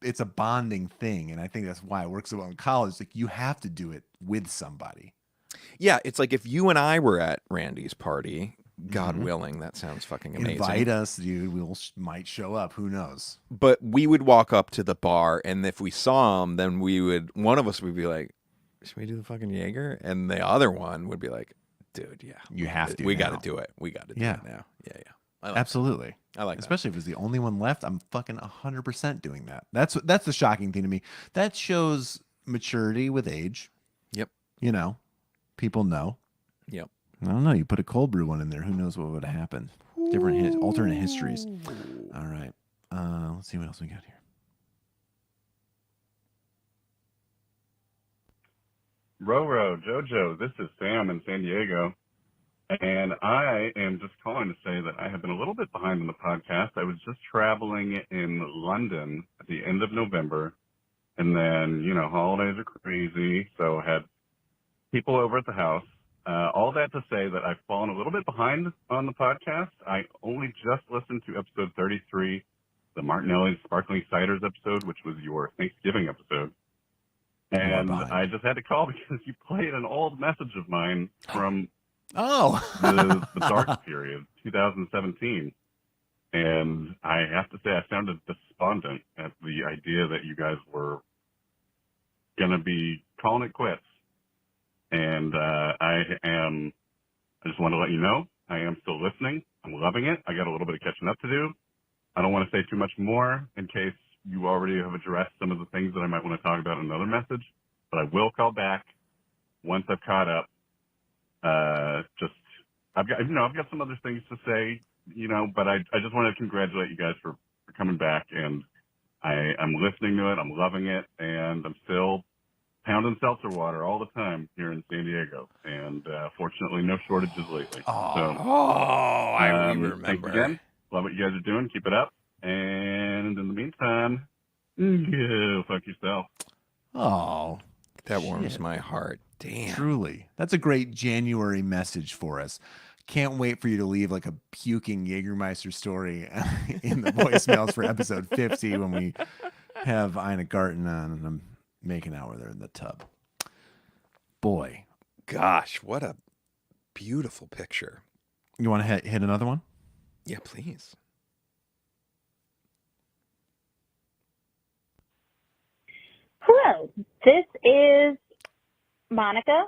it's a bonding thing, and I think that's why it works so well in college. Like you have to do it with somebody. Yeah, it's like if you and I were at Randy's party, God willing, that sounds fucking amazing. Invite us, dude. Might show up. Who knows? But we would walk up to the bar, and if we saw him, then one of us would be like, "Should we do the fucking Jaeger?" And the other one would be like, "Dude, yeah, you have to. We got to do it. We got to do it now." Yeah. Absolutely. I like especially if it's the only one left. I'm fucking 100% doing that. That's the shocking thing to me. That shows maturity with age. Yep. People know. Yep. I don't know. You put a cold brew one in there. Who knows what would have happened? Different alternate histories. All right. Let's see what else we got here. RoRo, JoJo, this is Sam in San Diego. And I am just calling to say that I have been a little bit behind on the podcast. I was just traveling in London at the end of November. And then, holidays are crazy. So I had people over at the house. All that to say that I've fallen a little bit behind on the podcast. I only just listened to episode 33, the Martinelli's Sparkling Ciders episode, which was your Thanksgiving episode. And I just had to call because you played an old message of mine from the dark period, 2017. And I have to say I sounded despondent at the idea that you guys were going to be calling it quits. And I am I just want to let you know I am still listening. I'm loving it. I got a little bit of catching up to do. I don't want to say too much more in case you already have addressed some of the things that I might want to talk about in another message, but I will call back once I've caught up. I've got some other things to say, but I just want to congratulate you guys for coming back, and I'm listening to it. I'm loving it, and I'm still pounding seltzer water all the time here in San Diego, and fortunately, no shortages lately. I remember. Thanks again. Love what you guys are doing. Keep it up. And in the meantime, go fuck yourself. Oh, That warms shit. my heart. Damn. Truly. That's a great January message for us. Can't wait for you to leave like a puking Jägermeister story in the voicemails for episode 50 when we have Ina Garten on and I'm making out with her in the tub. Boy. Gosh, what a beautiful picture. You want to hit another one? Yeah, please. Hello, this is Monica,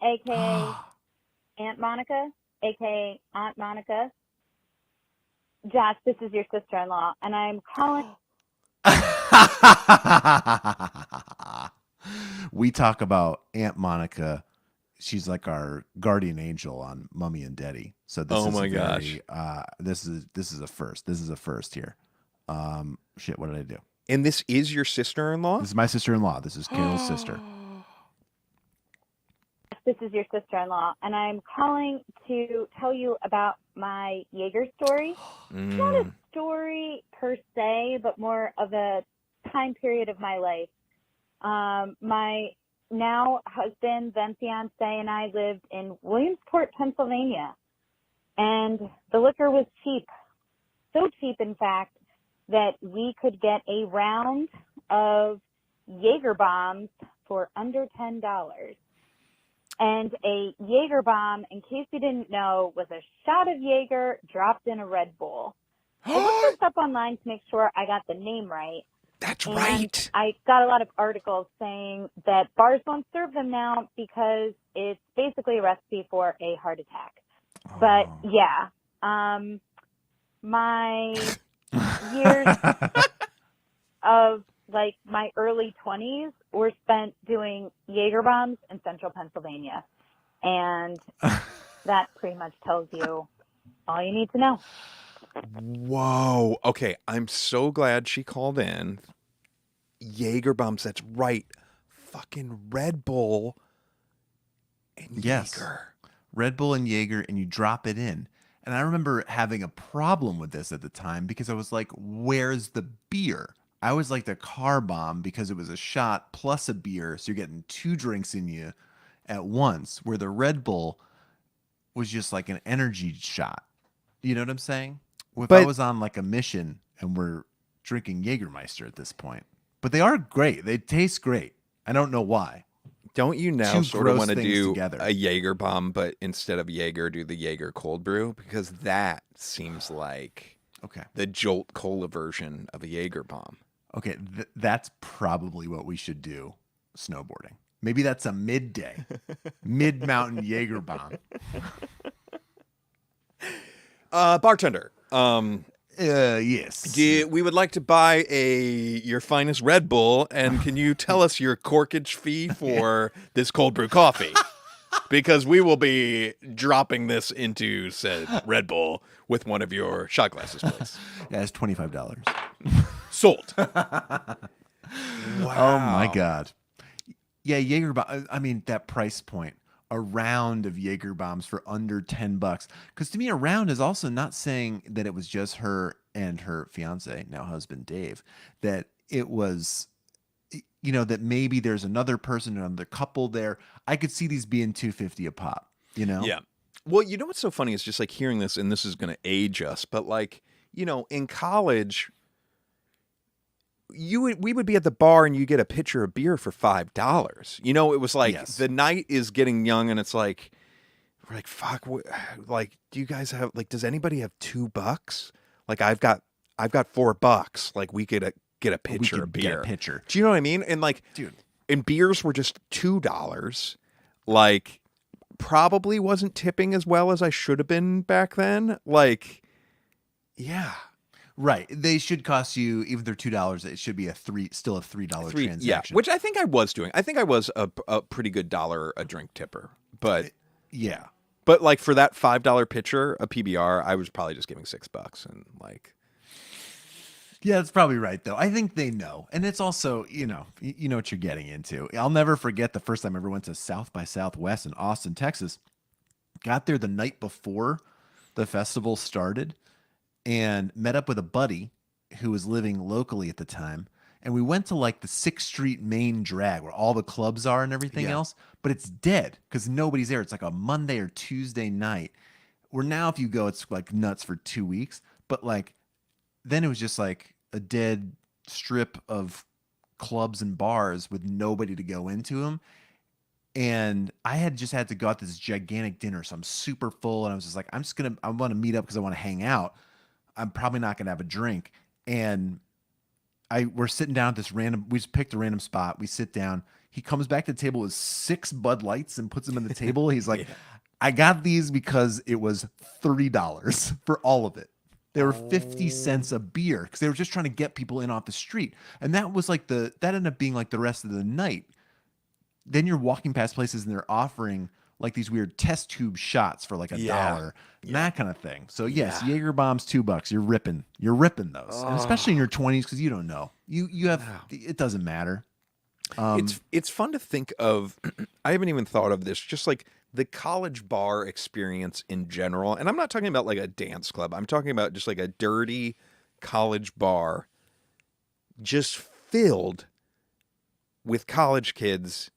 aka Aunt Monica, aka Aunt Monica. Josh, this is your sister-in-law, and I'm calling. We talk about Aunt Monica. She's like our guardian angel on Mummy and Daddy. So this Oh is my a gosh. this is a first. This is a first here. Shit, what did I do? And this is your sister-in-law? This is my sister-in-law. This is Carol's sister. This is your sister-in-law, and I'm calling to tell you about my Jaeger story. It's not a story per se, but more of a time period of my life. My now husband, then fiance, and I lived in Williamsport, Pennsylvania, and the liquor was cheap. So cheap, in fact, that we could get a round of Jaeger bombs for under $10. And a Jaeger bomb, in case you didn't know, was a shot of Jaeger dropped in a Red Bull. I looked this up online to make sure I got the name right. That's and right. I got a lot of articles saying that bars won't serve them now because it's basically a recipe for a heart attack. But yeah, my years of like my early 20s were spent doing Jaeger bombs in central Pennsylvania. And that pretty much tells you all you need to know. Whoa. Okay, I'm so glad she called in. Jaeger bombs, that's right. Fucking Red Bull and Yes. Jaeger. Red Bull and Jaeger, and you drop it in. And I remember having a problem with this at the time because I was like, where's the beer? I always liked a car bomb because it was a shot plus a beer. So you're getting 2 drinks in you at once, where the Red Bull was just like an energy shot. You know what I'm saying? If I But- was on like a mission and we're drinking Jägermeister at this point. But they are great. They taste great. I don't know why. Don't you now Two sort of gross want to things do together. a Jaeger bomb, but instead of Jaeger, do the Jaeger cold brew? Because that seems like Okay. the Jolt Cola version of a Jaeger bomb. Okay, that's probably what we should do snowboarding. Maybe that's a midday, mid-mountain Jaeger bomb. Bartender, Yes. we would like to buy your finest Red Bull, and can you tell us your corkage fee for this cold brew coffee? Because we will be dropping this into said Red Bull with one of your shot glasses, please. Yeah, it's $25. Sold. Oh my God. Yeah, Jaeger bomb. I mean, that price point, a round of Jaeger bombs for under $10. Because to me, a round is also not saying that it was just her and her fiance, now husband Dave, that it was, that maybe there's another person, another couple there. I could see these being $2.50 a pop. Yeah. Well, you know what's so funny is just like hearing this, and this is going to age us, but like, in college, we would be at the bar and you get a pitcher of beer for $5. It was like Yes. the night is getting young, and it's like we're like, fuck, like, do you guys have does anybody have $2? Like, I've got $4. Like, we could get a pitcher we of could beer. get a pitcher. Do you know what I mean? And like, Dude. and beers were just $2. Like, probably wasn't tipping as well as I should have been back then. Like, yeah. Right. They should cost you, even if they're $2, it should be still a $3 transaction. Yeah, which I think I was doing. I think I was a pretty good dollar a drink tipper. But yeah. But like for that $5 pitcher, a PBR, I was probably just giving $6 and like. Yeah, that's probably right though. I think they know. And it's also, you know what you're getting into. I'll never forget the first time I ever went to South by Southwest in Austin, Texas. Got there the night before the festival started and met up with a buddy who was living locally at the time. And we went to like the 6th Street main drag where all the clubs are and everything else, but it's dead because nobody's there. It's like a Monday or Tuesday night. Where now if you go, it's like nuts for 2 weeks. But like, then it was just like a dead strip of clubs and bars with nobody to go into them. And I had just had to go out to this gigantic dinner. So I'm super full. And I was just like, I want to meet up because I want to hang out. I'm probably not going to have a drink. And we're sitting down at we just picked a random spot. We sit down. He comes back to the table with 6 Bud Lights and puts them on the table. He's like, I got these because it was $3 for all of it. They were 50 cents a beer because they were just trying to get people in off the street. And that was like that ended up being like the rest of the night. Then you're walking past places and they're offering like these weird test tube shots for like $1, that kind of thing. So yes, Jaeger bombs $2. You're ripping those, and especially in your 20s because you don't know. You have it doesn't matter. It's fun to think of. I haven't even thought of this. Just like the college bar experience in general, and I'm not talking about like a dance club. I'm talking about just like a dirty college bar, just filled with college kids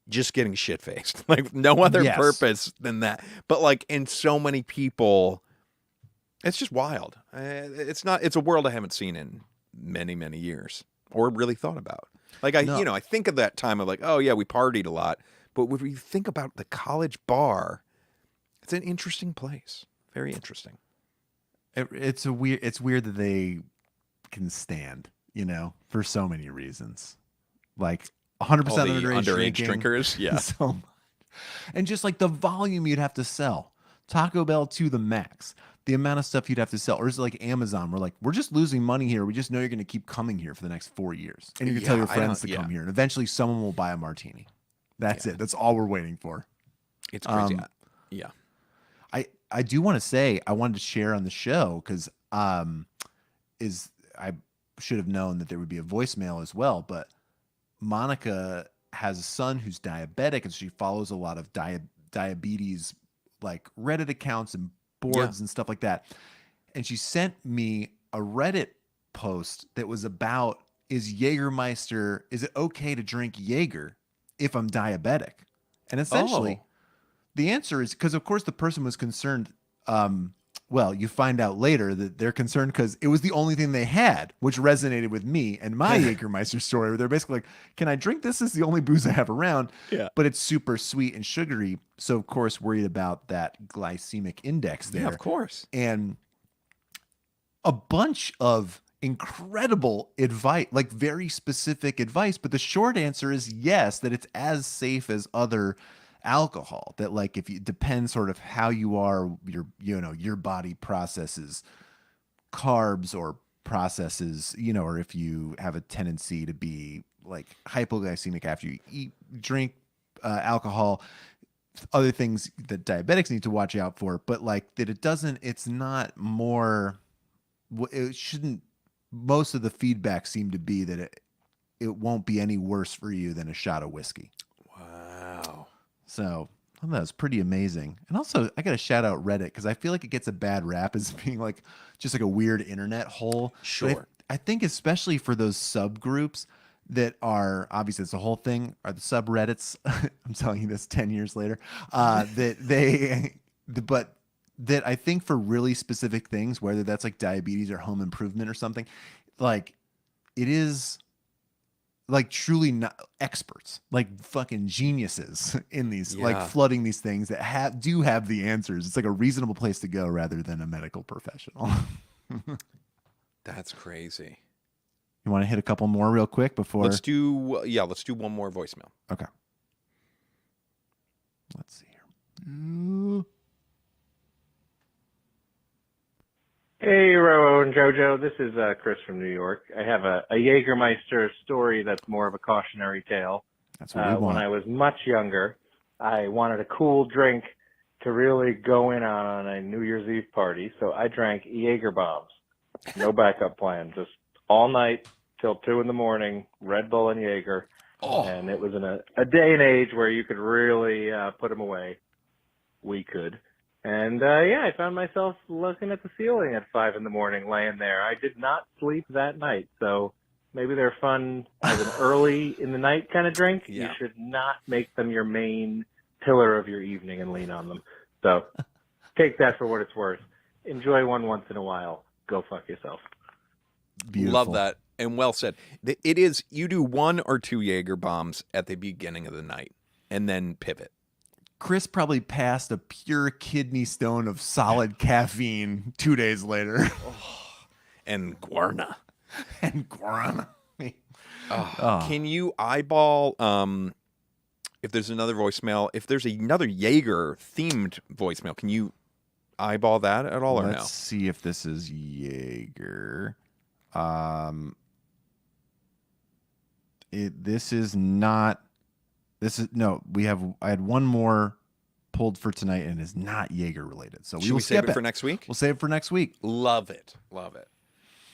just getting shit faced, like no other purpose than that. But like in so many people, it's just wild. It's a world I haven't seen in many, many years or really thought about. Like I think of that time of like, oh yeah, we partied a lot. But when we think about the college bar, it's an interesting place. Very interesting. It's weird that they can stand, for so many reasons. Like 100% underage drinkers, yeah. So much. And just like the volume you'd have to sell. Taco Bell to the max. The amount of stuff you'd have to sell. Or is it like Amazon? We're just losing money here. We just know you're going to keep coming here for the next 4 years. And you can tell your friends to come here. And eventually someone will buy a martini. That's it. That's all we're waiting for. It's crazy. I do want to say, I wanted to share on the show because I should have known that there would be a voicemail as well. But Monica has a son who's diabetic, and she follows a lot of diabetes, like Reddit accounts and boards and stuff like that. And she sent me a Reddit post that was about, is it okay to drink Jaeger if I'm diabetic? And essentially, the answer is because, of course, the person was concerned. Well, you find out later that they're concerned because it was the only thing they had, which resonated with me and my Jägermeister story, where they're basically like, can I drink this? This is the only booze I have around. Yeah. But it's super sweet and sugary. So, of course, worried about that glycemic index there. Yeah, of course. And a bunch of incredible advice, like very specific advice. But the short answer is yes, that it's as safe as other alcohol, that like if you depends sort of how you are, your body processes carbs or processes, or if you have a tendency to be like hypoglycemic after you drink alcohol, other things that diabetics need to watch out for, but like that it's not more, it shouldn't, most of the feedback seemed to be that it won't be any worse for you than a shot of whiskey. Wow. So I thought that was pretty amazing. And also, I got to shout out Reddit because I feel like it gets a bad rap as being like just like a weird internet hole. Sure. I think especially for those subgroups that are, obviously it's the whole thing, are the subreddits. I'm telling you this 10 years later. But that I think for really specific things, whether that's like diabetes or home improvement or something, like it is like truly not experts, like fucking geniuses in these, like flooding these things that do have the answers. It's like a reasonable place to go rather than a medical professional. That's crazy. You want to hit a couple more real quick before? Let's do one more voicemail. Okay. Let's see here. Hey, RoRo and JoJo. This is Chris from New York. I have a Jägermeister story that's more of a cautionary tale. That's what we want. When I was much younger, I wanted a cool drink to really go in on a New Year's Eve party, so I drank Jaeger bombs. No backup plan, just all night till 2 in the morning, Red Bull and Jaeger. Oh. And it was in a day and age where you could really put them away. We could. And, I found myself looking at the ceiling at 5 in the morning, laying there. I did not sleep that night, so maybe they're fun as an early in the night kind of drink. Yeah. You should not make them your main pillar of your evening and lean on them. So take that for what it's worth. Enjoy one once in a while. Go fuck yourself. Beautiful. Love that. And well said. It is, you do 1 or 2 Jaeger bombs at the beginning of the night and then pivot. Chris probably passed a pure kidney stone of solid caffeine 2 days later. And guarana. And guarana. Can you eyeball if there's another voicemail, if there's another Jaeger themed voicemail, can you eyeball that at all or Let's no? see if this is Jaeger. This is not. This is no. I had one more pulled for tonight, and it's not Jaeger related. So Should will we save skip it for next week? We'll save it for next week. Love it. Love it.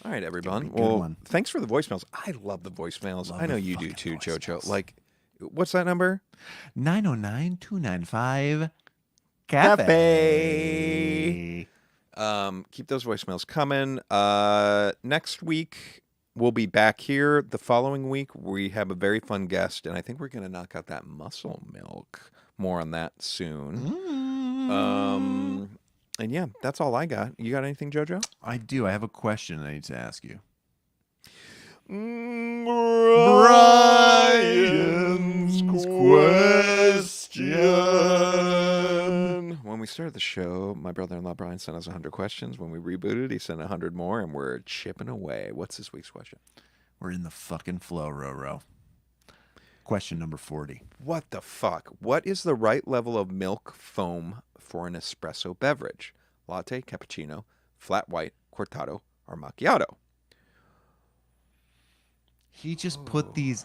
All right, everyone. Good one. Thanks for the voicemails. I love the voicemails. Love I know the you do fucking too, JoJo. voicemails. Like, what's that number? 909-295 Cafe. Keep those voicemails coming. Next week we'll be back here. The following week we have a very fun guest, and I think we're going to knock out that muscle milk. More on that soon. And yeah, that's all I got. You got anything, JoJo? I do. I have a question I need to ask you. Brian's question. When we started the show, my brother-in-law Brian sent us 100 questions. When we rebooted, he sent 100 more, and we're chipping away. What's this week's question? We're in the fucking flow, RoRo. Question number 40. What the fuck? What is the right level of milk foam for an espresso beverage? Latte, cappuccino, flat white, cortado, or macchiato? He just put these,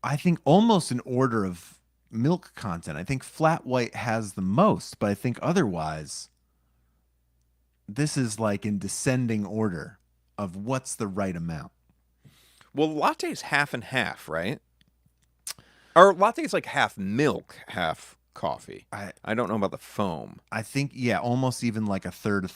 I think, almost in order of milk content. I think flat white has the most, but I think otherwise, this is like in descending order of what's the right amount. Well, latte is half and half, right? Or latte is like half milk, half coffee. I don't know about the foam. I think, yeah, almost even like a third.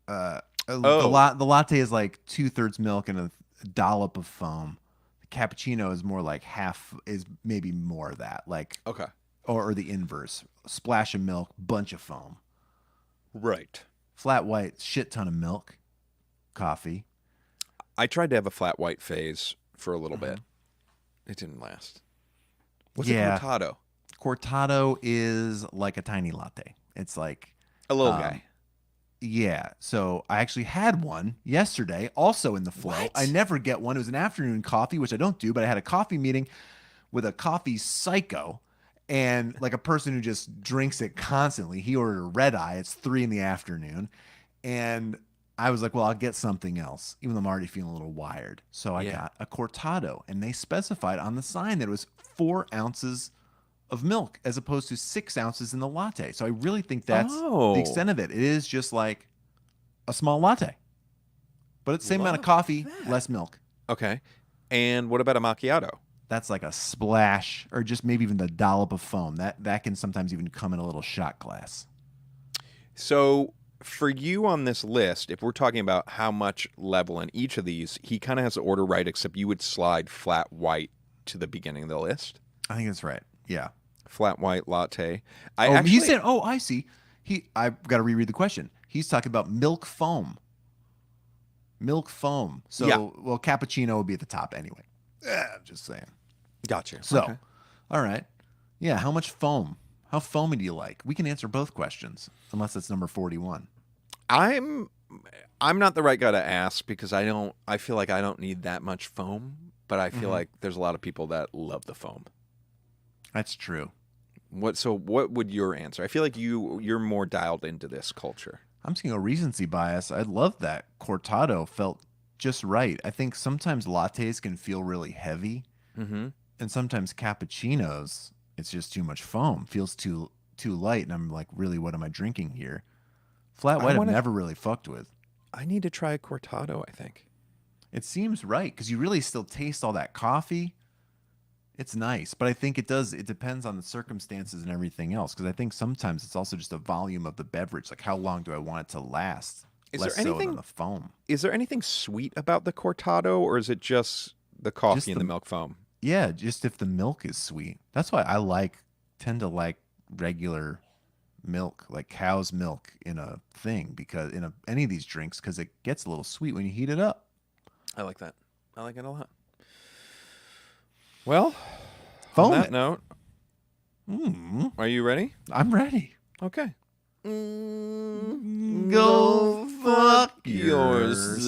The latte is like 2/3 milk and a dollop of foam. The cappuccino is more like half, is maybe more of that. Like, Okay. or the inverse. Splash of milk, bunch of foam. Right. Flat white, shit ton of milk. Coffee. I tried to have a flat white phase for a little bit. It didn't last. What's a cortado? Cortado is like a tiny latte. It's like a little guy. Yeah. So I actually had one yesterday, also in the flow. What? I never get one. It was an afternoon coffee, which I don't do, but I had a coffee meeting with a coffee psycho and like a person who just drinks it constantly. He ordered a red eye. It's 3 PM. And I was like, well, I'll get something else, even though I'm already feeling a little wired. So I got a cortado, and they specified on the sign that it was 4 ounces of milk as opposed to 6 ounces in the latte. So I really think that's the extent of it. It is just like a small latte, but it's the same amount of coffee, less milk. Okay. And what about a macchiato? That's like a splash, or just maybe even the dollop of foam. That can sometimes even come in a little shot glass. So for you on this list, if we're talking about how much level in each of these, he kind of has the order right, except you would slide flat white to the beginning of the list. I think that's right. Yeah. Flat white latte. He said, I see. I've got to reread the question. He's talking about milk foam. Milk foam. So, well, cappuccino would be at the top anyway. I'm just saying. Gotcha. So, Okay. All right. Yeah, how much foam? How foamy do you like? We can answer both questions, unless it's number 41. I'm not the right guy to ask because I feel like I don't need that much foam, but I feel like there's a lot of people that love the foam. That's true. What would your answer? I feel like you're more dialed into this culture. I'm seeing a recency bias. I love that cortado felt just right. I think sometimes lattes can feel really heavy, Mm-hmm. and sometimes cappuccinos, it's just too much foam, feels too light, and I'm like, really, what am I drinking here? Flat white I've never really fucked with. I need to try a cortado, I think. It seems right because you really still taste all that coffee. It's nice, but I think it depends on the circumstances and everything else, because I think sometimes it's also just a volume of the beverage. Like, how long do I want it to last? Less so than the foam. Is there anything sweet about the cortado, or is it just the coffee and the milk foam? Yeah, just if the milk is sweet. That's why I tend to like regular milk, like cow's milk in a thing, because in any of these drinks, because it gets a little sweet when you heat it up. I like that. I like it a lot. Well, Foam on that it. note, are you ready? I'm ready. Okay. Go fuck yourself.